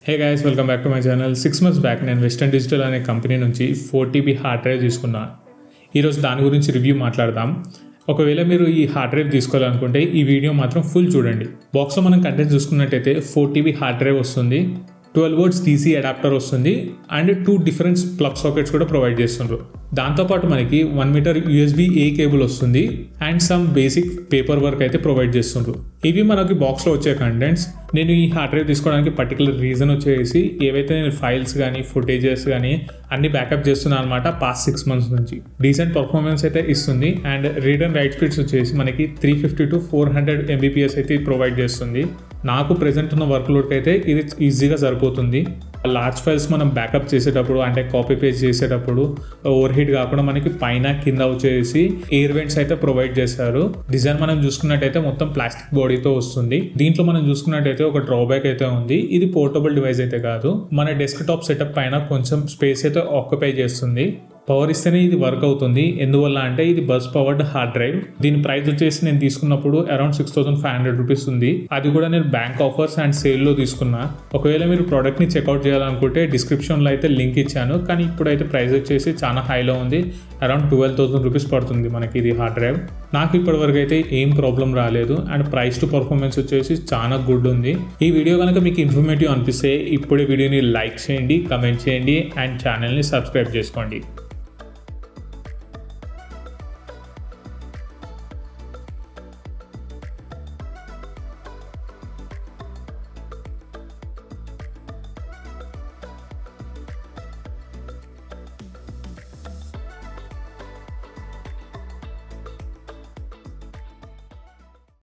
Hey guys, welcome back to my channel. 6 months back నేను western digital అనే company నుంచి 4 TB hard drive తీసుకున్నా. ఈరోజు దాని గురించి రివ్యూ మాట్లాడదాం. ఒకవేళ మీరు ఈ హార్డ్ డ్రైవ్ తీసుకోవాలనుకుంటే ఈ వీడియో మాత్రం ఫుల్ చూడండి. బాక్స్లో మనం కంటెంట్ చూసుకున్నట్టయితే 4 TB హార్డ్ డ్రైవ్ వస్తుంది, 12 volts DC అడాప్టర్ వస్తుంది అండ్ 2 డిఫరెంట్ ప్లగ్ సాకెట్స్ కూడా ప్రొవైడ్ చేస్తున్నారు. దాంతోపాటు మనకి 1 meter USB-A కేబుల్ వస్తుంది and some basic paper work అయితే ప్రొవైడ్ చేస్తున్నారు. ఇవి మనకి బాక్స్లో వచ్చే కంటెంట్స్. నేను ఈ హార్డ్ డ్రైవ్ తీసుకోవడానికి పర్టికులర్ రీజన్ వచ్చేసి ఏవైతే నేను ఫైల్స్ కానీ ఫుటేజెస్ కానీ అన్ని బ్యాకప్ చేస్తున్నాను అనమాట. పాస్ట్ 6 months నుంచి డీసెంట్ పర్ఫార్మెన్స్ అయితే ఇస్తుంది and read and right speeds వచ్చేసి మనకి 350 to 400 Mbps అయితే ప్రొవైడ్ చేస్తుంది. నాకు ప్రెజెంట్ ఉన్న వర్క్ లోడ్కి అయితే ఇది ఈజీగా సరిపోతుంది. లార్జ్ ఫైల్స్ మనం బ్యాకప్ చేసేటప్పుడు అంటే కాపీ పేస్ట్ చేసేటప్పుడు ఓవర్ హీట్ కాకుండా మనకి పైన కింద వచ్చేసి ఎయిర్ వెంట్స్ అయితే ప్రొవైడ్ చేశారు. డిజైన్ మనం చూసుకున్నట్టయితే మొత్తం ప్లాస్టిక్ బాడీతో వస్తుంది. దీంట్లో మనం చూసుకున్నట్టయితే ఒక డ్రాబ్యాక్ అయితే ఉంది, ఇది పోర్టబుల్ డివైస్ అయితే కాదు. మన డెస్క్ టాప్ సెటప్ పైన కొంచెం స్పేస్ అయితే ఆక్యుపై చేస్తుంది. పవర్ ఇస్తేనే ఇది వర్క్ అవుతుంది. ఎందువల్ల అంటే ఇది బస్ పవర్డ్ హార్డ్ డ్రైవ్. దీని ప్రైస్ వచ్చేసి నేను తీసుకున్నప్పుడు అరౌండ్ 6500 రూపీస్ ఉంది. అది కూడా నేను బ్యాంక్ ఆఫర్స్ అండ్ సేల్లో తీసుకున్నా. ఒకవేళ మీరు ప్రోడక్ట్ని చెక్అవుట్ చేయాలనుకుంటే డిస్క్రిప్షన్లో అయితే లింక్ ఇచ్చాను, కానీ ఇప్పుడైతే ప్రైస్ వచ్చేసి చాలా హైలో ఉంది. అరౌండ్ 12,000 రూపీస్ పడుతుంది మనకి ఇది హార్డ్ డ్రైవ్. నాకు ఇప్పటివరకు అయితే ఏం ప్రాబ్లం రాలేదు అండ్ ప్రైస్ టు పర్ఫార్మెన్స్ వచ్చేసి చాలా గుడ్ ఉంది. ఈ వీడియో కనుక మీకు ఇన్ఫర్మేటివ్ అనిపిస్తే ఇప్పుడే వీడియోని లైక్ చేయండి, కమెంట్ చేయండి అండ్ ఛానల్ని సబ్స్క్రైబ్ చేసుకోండి.